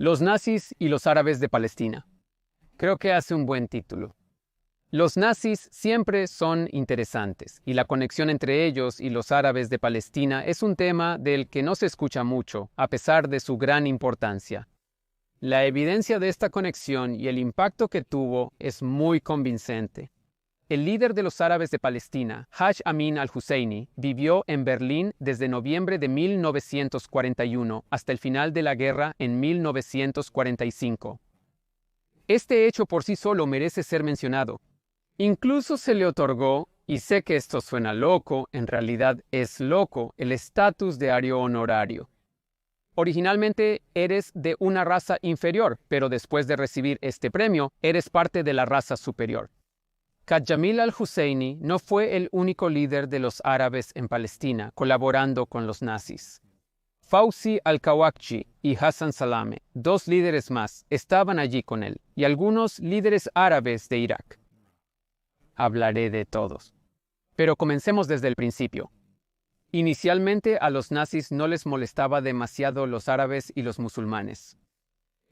Los nazis y los árabes de Palestina. Creo que hace un buen título. Los nazis siempre son interesantes, y la conexión entre ellos y los árabes de Palestina es un tema del que no se escucha mucho, a pesar de su gran importancia. La evidencia de esta conexión y el impacto que tuvo es muy convincente. El líder de los árabes de Palestina, Haj Amin al-Husseini, vivió en Berlín desde noviembre de 1941 hasta el final de la guerra en 1945. Este hecho por sí solo merece ser mencionado. Incluso se le otorgó, y sé que esto suena loco, en realidad es loco, el estatus de ario honorario. Originalmente eres de una raza inferior, pero después de recibir este premio, eres parte de la raza superior. Kajamil al-Husseini no fue el único líder de los árabes en Palestina colaborando con los nazis. Fawzi al-Kawakji y Hassan Salame, dos líderes más, estaban allí con él, y algunos líderes árabes de Irak. Hablaré de todos. Pero comencemos desde el principio. Inicialmente a los nazis no les molestaba demasiado los árabes y los musulmanes.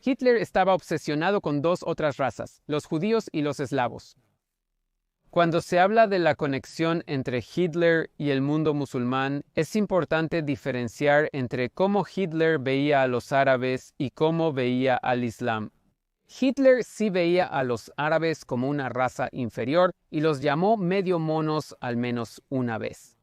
Hitler estaba obsesionado con dos otras razas, los judíos y los eslavos. Cuando se habla de la conexión entre Hitler y el mundo musulmán, es importante diferenciar entre cómo Hitler veía a los árabes y cómo veía al Islam. Hitler sí veía a los árabes como una raza inferior y los llamó medio monos al menos una vez.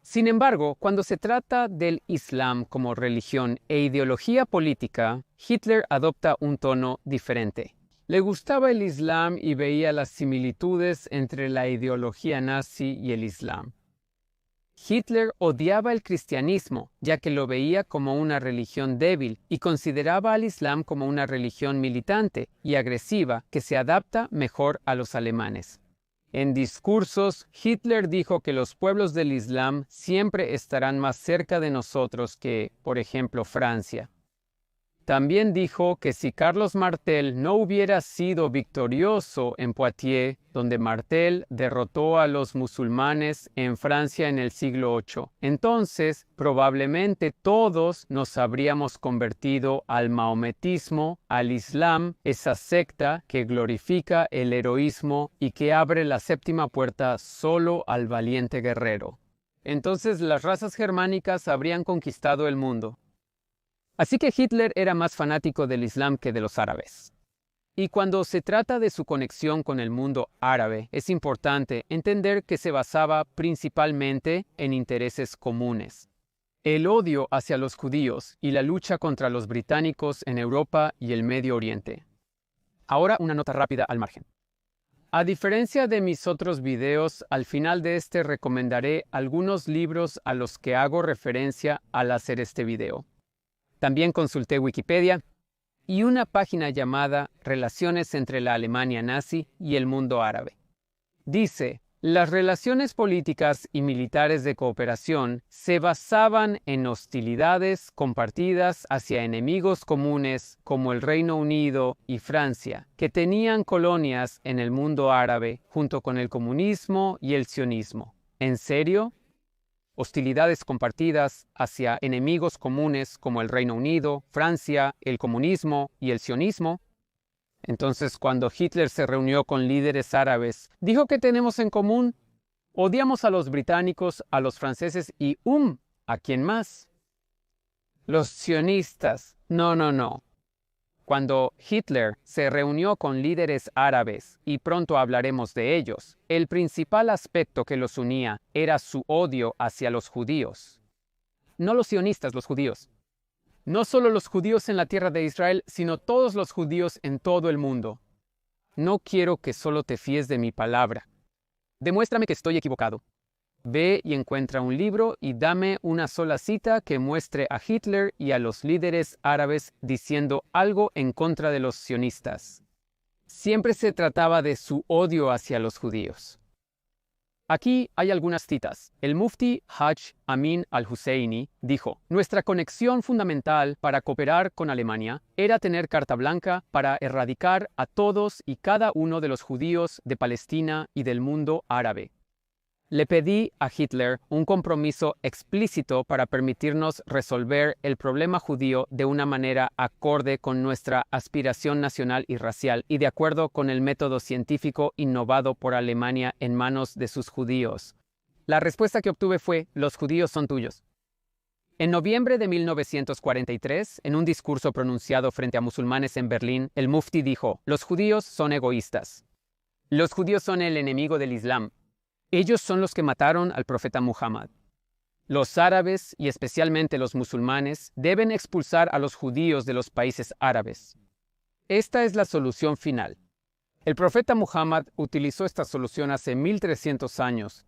Sin embargo, cuando se trata del Islam como religión e ideología política, Hitler adopta un tono diferente. Le gustaba el Islam y veía las similitudes entre la ideología nazi y el Islam. Hitler odiaba el cristianismo, ya que lo veía como una religión débil y consideraba al Islam como una religión militante y agresiva que se adapta mejor a los alemanes. En discursos, Hitler dijo que los pueblos del Islam siempre estarán más cerca de nosotros que, por ejemplo, Francia. También dijo que si Carlos Martel no hubiera sido victorioso en Poitiers, donde Martel derrotó a los musulmanes en Francia en el siglo VIII, entonces probablemente todos nos habríamos convertido al maometismo, al Islam, esa secta que glorifica el heroísmo y que abre la séptima puerta solo al valiente guerrero. Entonces las razas germánicas habrían conquistado el mundo. Así que Hitler era más fanático del Islam que de los árabes. Y cuando se trata de su conexión con el mundo árabe, es importante entender que se basaba principalmente en intereses comunes. El odio hacia los judíos y la lucha contra los británicos en Europa y el Medio Oriente. Ahora una nota rápida al margen. A diferencia de mis otros videos, al final de este recomendaré algunos libros a los que hago referencia al hacer este video. También consulté Wikipedia y una página llamada Relaciones entre la Alemania nazi y el mundo árabe. Dice, las relaciones políticas y militares de cooperación se basaban en hostilidades compartidas hacia enemigos comunes como el Reino Unido y Francia, que tenían colonias en el mundo árabe junto con el comunismo y el sionismo. ¿En serio? Hostilidades compartidas hacia enemigos comunes como el Reino Unido, Francia, el comunismo y el sionismo. Entonces, cuando Hitler se reunió con líderes árabes, dijo que tenemos en común. Odiamos a los británicos, a los franceses y ¿a quién más? Los sionistas. No. Cuando Hitler se reunió con líderes árabes, y pronto hablaremos de ellos, el principal aspecto que los unía era su odio hacia los judíos. No los sionistas, los judíos. No solo los judíos en la tierra de Israel, sino todos los judíos en todo el mundo. No quiero que solo te fíes de mi palabra. Demuéstrame que estoy equivocado. Ve y encuentra un libro y dame una sola cita que muestre a Hitler y a los líderes árabes diciendo algo en contra de los sionistas. Siempre se trataba de su odio hacia los judíos. Aquí hay algunas citas. El mufti Haj Amin al-Husseini dijo, nuestra conexión fundamental para cooperar con Alemania era tener carta blanca para erradicar a todos y cada uno de los judíos de Palestina y del mundo árabe. Le pedí a Hitler un compromiso explícito para permitirnos resolver el problema judío de una manera acorde con nuestra aspiración nacional y racial y de acuerdo con el método científico innovado por Alemania en manos de sus judíos. La respuesta que obtuve fue: los judíos son tuyos. En noviembre de 1943, en un discurso pronunciado frente a musulmanes en Berlín, el mufti dijo: los judíos son egoístas. Los judíos son el enemigo del Islam. Ellos son los que mataron al profeta Muhammad. Los árabes, y especialmente los musulmanes, deben expulsar a los judíos de los países árabes. Esta es la solución final. El profeta Muhammad utilizó esta solución hace 1300 años.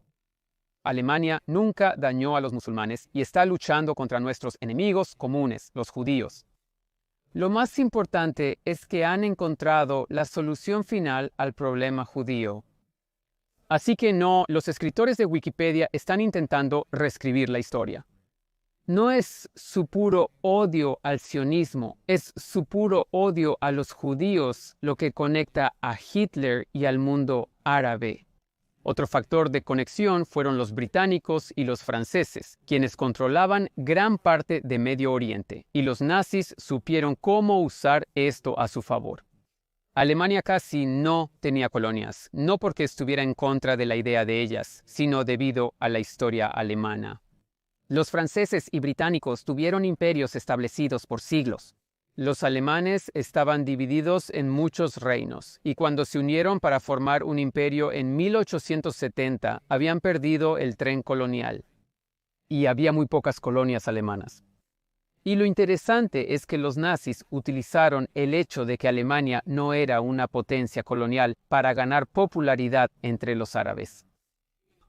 Alemania nunca dañó a los musulmanes y está luchando contra nuestros enemigos comunes, los judíos. Lo más importante es que han encontrado la solución final al problema judío. Así que no, los escritores de Wikipedia están intentando reescribir la historia. No es su puro odio al sionismo, es su puro odio a los judíos lo que conecta a Hitler y al mundo árabe. Otro factor de conexión fueron los británicos y los franceses, quienes controlaban gran parte de Medio Oriente, y los nazis supieron cómo usar esto a su favor. Alemania casi no tenía colonias, no porque estuviera en contra de la idea de ellas, sino debido a la historia alemana. Los franceses y británicos tuvieron imperios establecidos por siglos. Los alemanes estaban divididos en muchos reinos, y cuando se unieron para formar un imperio en 1870, habían perdido el tren colonial. Y había muy pocas colonias alemanas. Y lo interesante es que los nazis utilizaron el hecho de que Alemania no era una potencia colonial para ganar popularidad entre los árabes.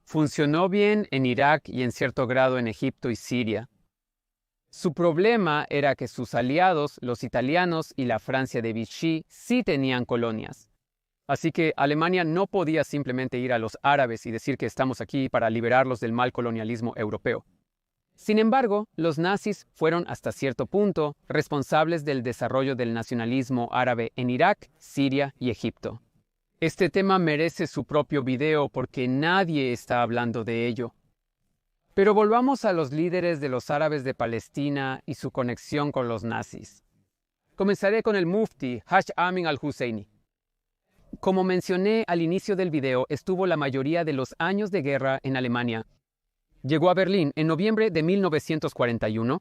Funcionó bien en Irak y en cierto grado en Egipto y Siria. Su problema era que sus aliados, los italianos y la Francia de Vichy, sí tenían colonias. Así que Alemania no podía simplemente ir a los árabes y decir que estamos aquí para liberarlos del mal colonialismo europeo. Sin embargo, los nazis fueron hasta cierto punto responsables del desarrollo del nacionalismo árabe en Irak, Siria y Egipto. Este tema merece su propio video porque nadie está hablando de ello. Pero volvamos a los líderes de los árabes de Palestina y su conexión con los nazis. Comenzaré con el mufti Haj Amin al-Husseini. Como mencioné al inicio del video, estuvo la mayoría de los años de guerra en Alemania. Llegó a Berlín en noviembre de 1941.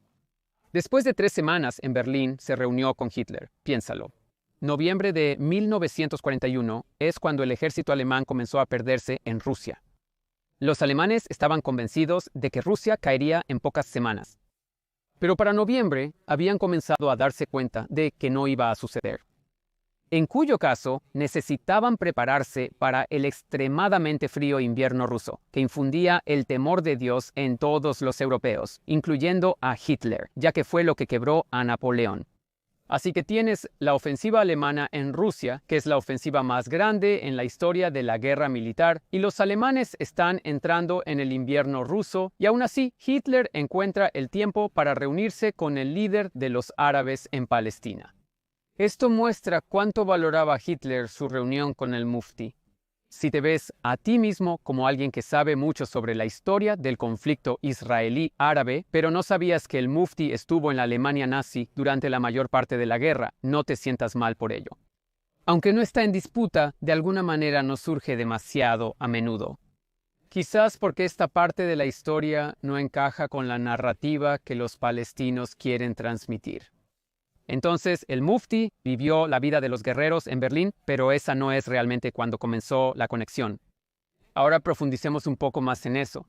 Después de 3 semanas en Berlín, se reunió con Hitler. Piénsalo. Noviembre de 1941 es cuando el ejército alemán comenzó a perderse en Rusia. Los alemanes estaban convencidos de que Rusia caería en pocas semanas. Pero para noviembre habían comenzado a darse cuenta de que no iba a suceder. En cuyo caso necesitaban prepararse para el extremadamente frío invierno ruso, que infundía el temor de Dios en todos los europeos, incluyendo a Hitler, ya que fue lo que quebró a Napoleón. Así que tienes la ofensiva alemana en Rusia, que es la ofensiva más grande en la historia de la guerra militar, y los alemanes están entrando en el invierno ruso, y aún así Hitler encuentra el tiempo para reunirse con el líder de los árabes en Palestina. Esto muestra cuánto valoraba Hitler su reunión con el mufti. Si te ves a ti mismo como alguien que sabe mucho sobre la historia del conflicto israelí-árabe, pero no sabías que el mufti estuvo en la Alemania nazi durante la mayor parte de la guerra, no te sientas mal por ello. Aunque no está en disputa, de alguna manera no surge demasiado a menudo. Quizás porque esta parte de la historia no encaja con la narrativa que los palestinos quieren transmitir. Entonces, el mufti vivió la vida de los guerreros en Berlín, pero esa no es realmente cuando comenzó la conexión. Ahora profundicemos un poco más en eso.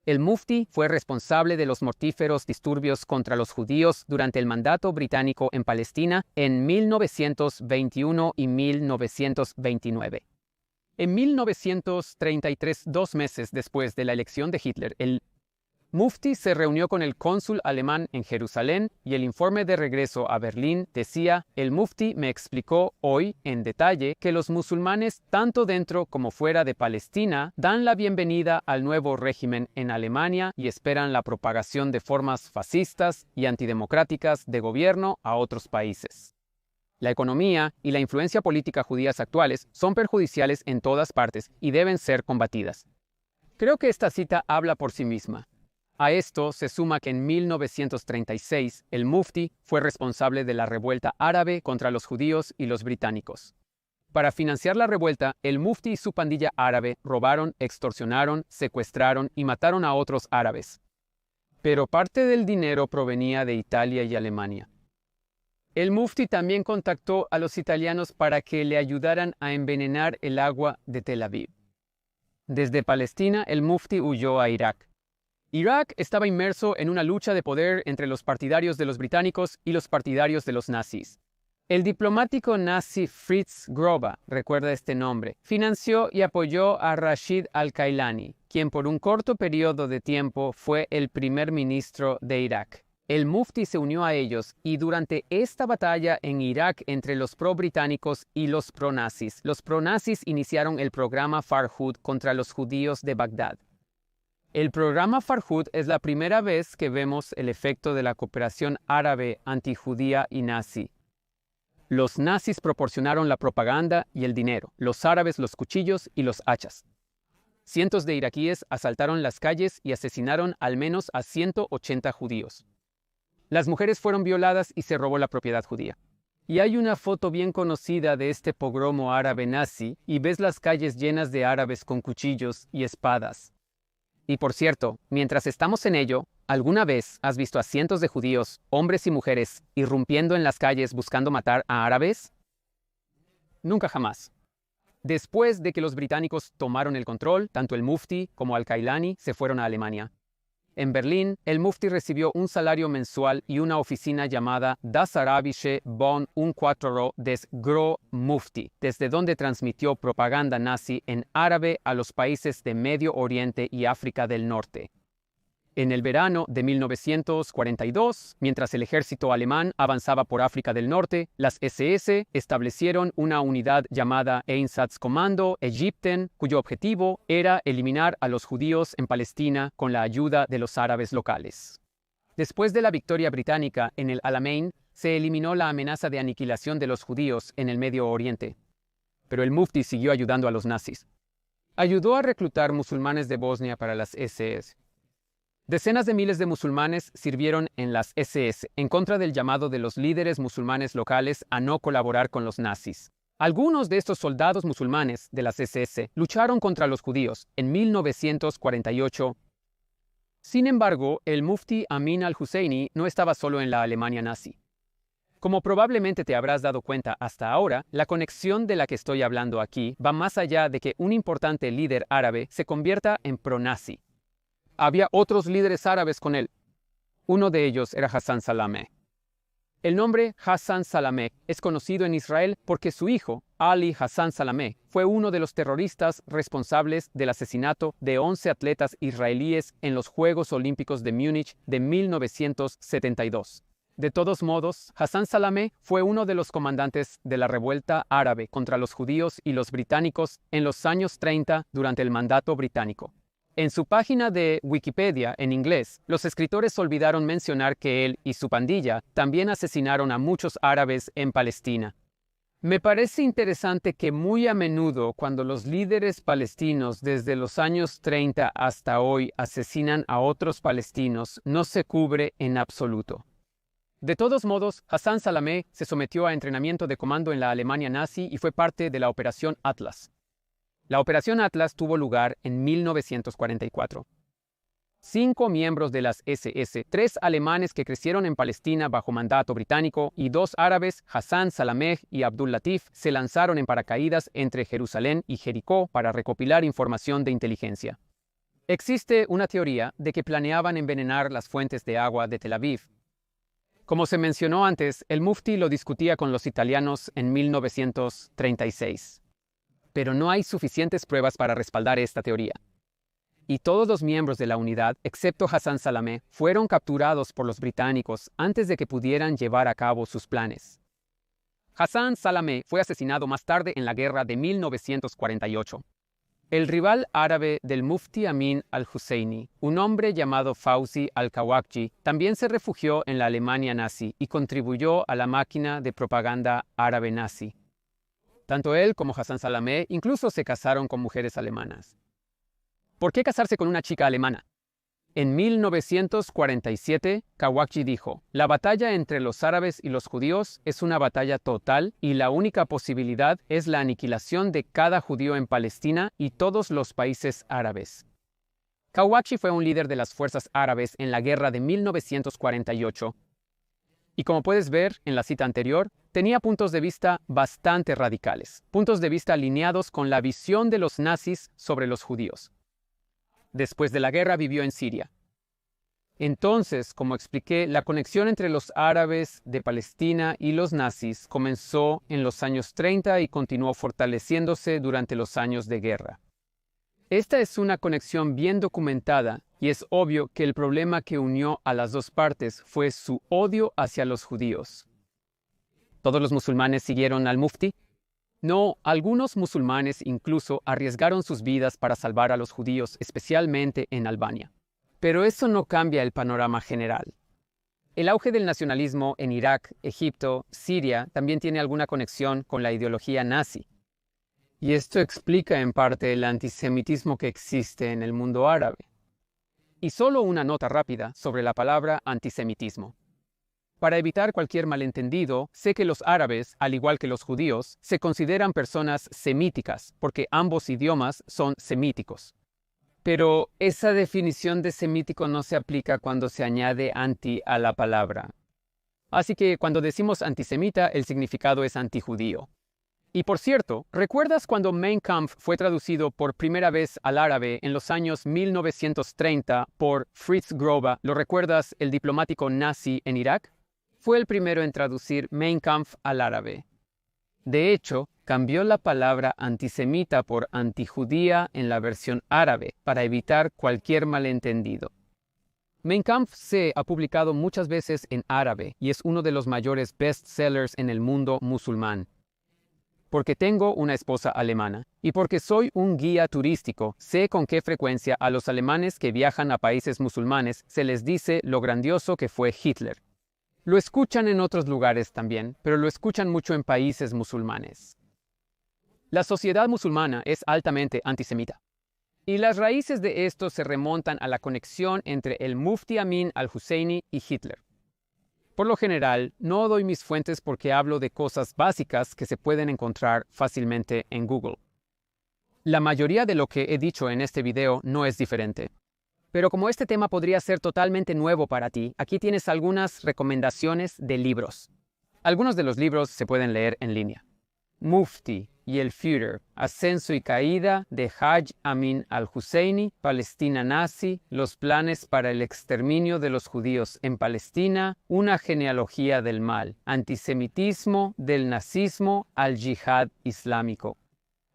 El mufti fue responsable de los mortíferos disturbios contra los judíos durante el mandato británico en Palestina en 1921 y 1929. En 1933, 2 meses después de la elección de Hitler, el mufti se reunió con el cónsul alemán en Jerusalén y el informe de regreso a Berlín decía: el mufti me explicó hoy en detalle que los musulmanes, tanto dentro como fuera de Palestina, dan la bienvenida al nuevo régimen en Alemania y esperan la propagación de formas fascistas y antidemocráticas de gobierno a otros países. La economía y la influencia política judías actuales son perjudiciales en todas partes y deben ser combatidas. Creo que esta cita habla por sí misma. A esto se suma que en 1936 el Mufti fue responsable de la revuelta árabe contra los judíos y los británicos. Para financiar la revuelta, el Mufti y su pandilla árabe robaron, extorsionaron, secuestraron y mataron a otros árabes. Pero parte del dinero provenía de Italia y Alemania. El Mufti también contactó a los italianos para que le ayudaran a envenenar el agua de Tel Aviv. Desde Palestina, el Mufti huyó a Irak. Irak estaba inmerso en una lucha de poder entre los partidarios de los británicos y los partidarios de los nazis. El diplomático nazi Fritz Groba, recuerda este nombre, financió y apoyó a Rashid al-Kailani, quien por un corto periodo de tiempo fue el primer ministro de Irak. El Mufti se unió a ellos y durante esta batalla en Irak entre los pro-británicos y los pro-nazis iniciaron el programa Farhud contra los judíos de Bagdad. El programa Farhud es la primera vez que vemos el efecto de la cooperación árabe antijudía y nazi. Los nazis proporcionaron la propaganda y el dinero, los árabes los cuchillos y los hachas. Cientos de iraquíes asaltaron las calles y asesinaron al menos a 180 judíos. Las mujeres fueron violadas y se robó la propiedad judía. Y hay una foto bien conocida de este pogromo árabe nazi y ves las calles llenas de árabes con cuchillos y espadas. Y por cierto, mientras estamos en ello, ¿alguna vez has visto a cientos de judíos, hombres y mujeres, irrumpiendo en las calles buscando matar a árabes? Nunca jamás. Después de que los británicos tomaron el control, tanto el Mufti como al-Kailani se fueron a Alemania. En Berlín, el Mufti recibió un salario mensual y una oficina llamada Das Arabische Bund Unquartero des Gro Mufti, desde donde transmitió propaganda nazi en árabe a los países de Medio Oriente y África del Norte. En el verano de 1942, mientras el ejército alemán avanzaba por África del Norte, las SS establecieron una unidad llamada Einsatzkommando Ägypten, cuyo objetivo era eliminar a los judíos en Palestina con la ayuda de los árabes locales. Después de la victoria británica en el Alamein, se eliminó la amenaza de aniquilación de los judíos en el Medio Oriente. Pero el Mufti siguió ayudando a los nazis. Ayudó a reclutar musulmanes de Bosnia para las SS. Decenas de miles de musulmanes sirvieron en las SS en contra del llamado de los líderes musulmanes locales a no colaborar con los nazis. Algunos de estos soldados musulmanes de las SS lucharon contra los judíos en 1948. Sin embargo, el Mufti Amin al-Husseini no estaba solo en la Alemania nazi. Como probablemente te habrás dado cuenta hasta ahora, la conexión de la que estoy hablando aquí va más allá de que un importante líder árabe se convierta en pro-nazi. Había otros líderes árabes con él. Uno de ellos era Hassan Salameh. El nombre Hassan Salameh es conocido en Israel porque su hijo, Ali Hassan Salameh, fue uno de los terroristas responsables del asesinato de 11 atletas israelíes en los Juegos Olímpicos de Múnich de 1972. De todos modos, Hassan Salameh fue uno de los comandantes de la revuelta árabe contra los judíos y los británicos en los años 30 durante el mandato británico. En su página de Wikipedia en inglés, los escritores olvidaron mencionar que él y su pandilla también asesinaron a muchos árabes en Palestina. Me parece interesante que muy a menudo cuando los líderes palestinos desde los años 30 hasta hoy asesinan a otros palestinos, no se cubre en absoluto. De todos modos, Hassan Salameh se sometió a entrenamiento de comando en la Alemania nazi y fue parte de la Operación Atlas. La Operación Atlas tuvo lugar en 1944. 5 miembros de las SS, 3 alemanes que crecieron en Palestina bajo mandato británico y 2 árabes, Hassan Salameh y Abdul Latif, se lanzaron en paracaídas entre Jerusalén y Jericó para recopilar información de inteligencia. Existe una teoría de que planeaban envenenar las fuentes de agua de Tel Aviv. Como se mencionó antes, el Mufti lo discutía con los italianos en 1936. Pero no hay suficientes pruebas para respaldar esta teoría. Y todos los miembros de la unidad, excepto Hassan Salameh, fueron capturados por los británicos antes de que pudieran llevar a cabo sus planes. Hassan Salameh fue asesinado más tarde en la guerra de 1948. El rival árabe del Mufti Amin al-Husseini, un hombre llamado Fawzi al-Kawakji, también se refugió en la Alemania nazi y contribuyó a la máquina de propaganda árabe nazi. Tanto él como Hassan Salameh incluso se casaron con mujeres alemanas. ¿Por qué casarse con una chica alemana? En 1947, Kawakji dijo, la batalla entre los árabes y los judíos es una batalla total y la única posibilidad es la aniquilación de cada judío en Palestina y todos los países árabes. Kawakji fue un líder de las fuerzas árabes en la guerra de 1948. Y como puedes ver en la cita anterior, tenía puntos de vista bastante radicales, puntos de vista alineados con la visión de los nazis sobre los judíos. Después de la guerra vivió en Siria. Entonces, como expliqué, la conexión entre los árabes de Palestina y los nazis comenzó en los años 30 y continuó fortaleciéndose durante los años de guerra. Esta es una conexión bien documentada y es obvio que el problema que unió a las dos partes fue su odio hacia los judíos. ¿Todos los musulmanes siguieron al mufti? No, algunos musulmanes incluso arriesgaron sus vidas para salvar a los judíos, especialmente en Albania. Pero eso no cambia el panorama general. El auge del nacionalismo en Irak, Egipto, Siria también tiene alguna conexión con la ideología nazi. Y esto explica en parte el antisemitismo que existe en el mundo árabe. Y solo una nota rápida sobre la palabra antisemitismo. Para evitar cualquier malentendido, sé que los árabes, al igual que los judíos, se consideran personas semíticas, porque ambos idiomas son semíticos. Pero esa definición de semítico no se aplica cuando se añade anti a la palabra. Así que cuando decimos antisemita, el significado es antijudío. Y por cierto, ¿recuerdas cuando Mein Kampf fue traducido por primera vez al árabe en los años 1930 por Fritz Groba? ¿Lo recuerdas, el diplomático nazi en Irak? Fue el primero en traducir Mein Kampf al árabe. De hecho, cambió la palabra antisemita por antijudía en la versión árabe para evitar cualquier malentendido. Mein Kampf se ha publicado muchas veces en árabe y es uno de los mayores bestsellers en el mundo musulmán. Porque tengo una esposa alemana y porque soy un guía turístico, sé con qué frecuencia a los alemanes que viajan a países musulmanes se les dice lo grandioso que fue Hitler. Lo escuchan en otros lugares también, pero lo escuchan mucho en países musulmanes. La sociedad musulmana es altamente antisemita. Y las raíces de esto se remontan a la conexión entre el Mufti Amin al-Husseini y Hitler. Por lo general, no doy mis fuentes porque hablo de cosas básicas que se pueden encontrar fácilmente en Google. La mayoría de lo que he dicho en este video no es diferente. Pero como este tema podría ser totalmente nuevo para ti, aquí tienes algunas recomendaciones de libros. Algunos de los libros se pueden leer en línea. Mufti y el Führer, Ascenso y Caída de Haj Amin al-Husseini, Palestina nazi, los planes para el exterminio de los judíos en Palestina, una genealogía del mal, antisemitismo del nazismo al yihad islámico.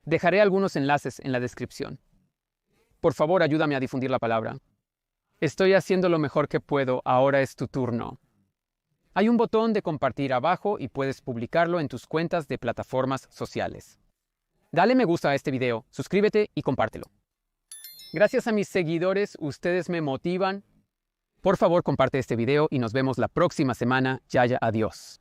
Dejaré algunos enlaces en la descripción. Por favor, ayúdame a difundir la palabra. Estoy haciendo lo mejor que puedo, ahora es tu turno. Hay un botón de compartir abajo y puedes publicarlo en tus cuentas de plataformas sociales. Dale me gusta a este video, suscríbete y compártelo. Gracias a mis seguidores, ustedes me motivan. Por favor, comparte este video y nos vemos la próxima semana. Yaya, adiós.